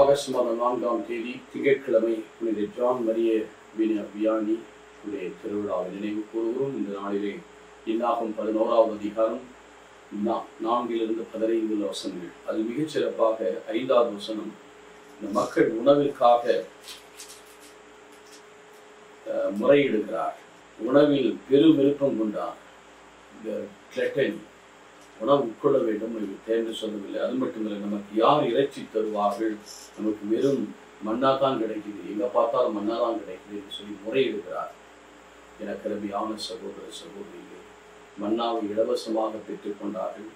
August மாதம் 4ஆம் தேதி திங்கட்கிழமை புனித ஜான் மரிய வியானி உடைய திருவிழாவை நினைவு கூறுகிறோம். இந்த நாளிலே இன்னாகும் 11வது அதிகாரம் 4லிருந்து 15 வசனங்கள். அது மிகச் சிறப்பாக 5வது வசனம், இந்த மக்கள் உணவிற்காக முறையிடுகிறார். உணவில் பெரும் விருப்பம் கொண்டார். இந்த கிளட்டனி, உணவு உட்கொள்ள வேண்டும் என்று சொல்லவில்லை. அது மட்டுமில்லை, நமக்கு யார் இறைச்சி தருவார்கள், நமக்கு வெறும் மன்னா தான் கிடைக்குது, எங்க பார்த்தாலும் மன்னா தான் கிடைக்குது என்று சொல்லி முறையிடுகிறார். எனக்கு அருமையான சகோதர சகோதரிகளே, மன்னாவை இலவசமாக பெற்றுக்கொண்டார்கள்.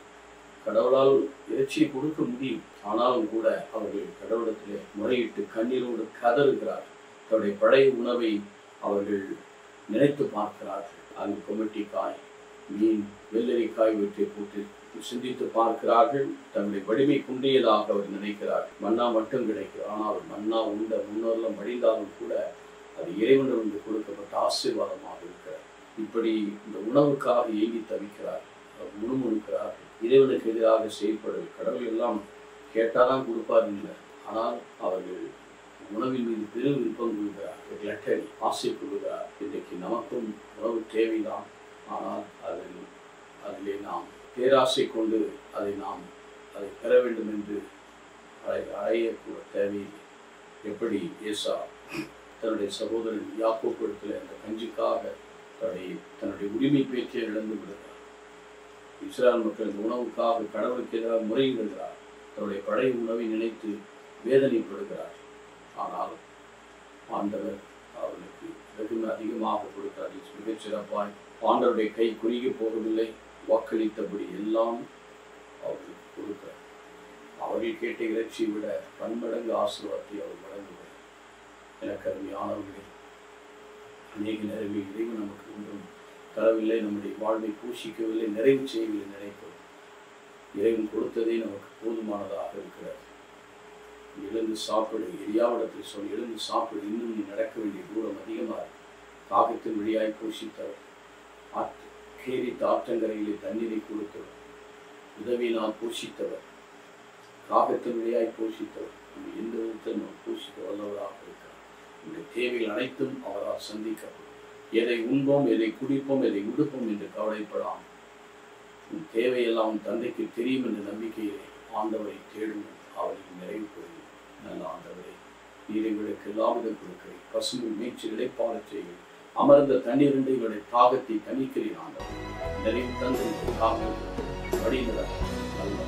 கடவுளால் இறைச்சியை கொடுக்க முடியும், ஆனாலும் கூட அவர்கள் கடவுளத்திலே முறையிட்டு கண்ணீரோடு கதறுகிறார். தன்னுடைய பழைய உணவை அவர்கள் நினைத்து பார்க்கிறார்கள். அங்கு கொமட்டிக்காய், மீன், வெள்ளரிக்காய் இவற்றை போட்டு சிந்தித்து பார்க்கிறார்கள். தன்னுடைய வலிமை குன்றியதாக அவர் நினைக்கிறார்கள். மன்னா மட்டும் கிடைக்கும், ஆனால் மன்னா உண்ட முன்னோர்லாம் மடிந்தாலும் கூட அது இறைவனிலிருந்து கொடுக்கப்பட்ட ஆசீர்வாதமாக இருக்கிறார். இப்படி இந்த உணவுக்காக ஏங்கி தவிக்கிறார், முணுமுணுக்கிறார், இறைவனுக்கு எதிராக செயல்படுவது. கடவுள் எல்லாம் கேட்டாதான் கொடுப்பார் இல்லை, ஆனால் அவர்கள் உணவின் மீது பெரும் விருப்பம் கொள்கிறார், லட்டரி ஆசை கொள்கிறார். இன்றைக்கு நமக்கும் உணவு தேவைதான், ஆனால் அதிலே நாம் பேராசை கொண்டு அதை பெற வேண்டும் என்று அடையக்கூட தேவையில்லை. எப்படி ஏசா தன்னுடைய சகோதரன் யாக்கோபிடத்தில் அந்த கஞ்சிக்காக தன்னுடைய உரிமை பேச்சை இழந்து விடுகிறார். இஸ்ராயல் மக்கள் இந்த உணவுக்காக கடவுளுக்கு எதிராக முறையிடுகிறார். தன்னுடைய பழைய உணவை நினைத்து வேதனைப்படுகிறார். ஆனால் ஆண்டவர் அவர்களுக்கு வெகுமே அதிகமாக கொடுத்தார். மிகச் சிறப்பாய் ஆண்டவருடைய கை குறுகி போகவில்லை, வாக்களித்தபடி எல்லாம் அவர்களுக்கு கொடுக்கிறார். அவர்கள் கேட்ட இறைச்சியை விட பன்மடங்கு ஆசீர்வாதத்தை அவர் வழங்குகிறார். எனக்கு அருமையானவர்களே, அநேக நேரங்களில் இறைவன் நமக்கு ஒன்றும் தரவில்லை, நம்முடைய வாழ்வை பூஷிக்கவில்லை, நிறைவு செய்யவில்லை நினைப்போம். இறைவன் கொடுத்ததே நமக்கு போதுமானதாக இருக்கிறது. எழுந்து சாப்பிடு, எரியாவிடத்தில் சொல்லி எழுந்து சாப்பிடு, இன்னும் நீ நடக்க வேண்டிய தூரம் அதிகமாக. காகத்தின் வழியாய் போஷித்தவர், கேரித்த ஆற்றங்கரையிலே தண்ணீரை கொடுத்தவர், உதவியினால் போஷித்தவர், காகத்தின் வழியாய் போஷித்தவர், நம்ம எந்த விதத்தில் போஷிக்க வல்லவராக இருக்கிறார். நம்முடைய தேவைகள் அனைத்தும் அவரால் சந்திக்கப்படும். எதை உண்போம், எதை குடிப்போம், எதை உடுப்போம் என்று கவலைப்படாமல் உன் தேவையெல்லாம் தந்தைக்கு தெரியும் என்ற நம்பிக்கையிலே ஆண்டவரை தேடுங்கள், அவருக்கு நிறைவு பெறுங்கள். நல்ல ஆண்டவரை, நீரைகளுக்கு எல்லாவிடம் கொடுக்கிறேன், பசுமை மீட்சி இடைப்பாட செய்கிறேன், அமர்ந்த தண்ணீர் இவருடைய தாகத்தை தணிக்கிறேன். ஆண்டவர் நிறைவு தந்தை காக்க வழிநடத்த நல்ல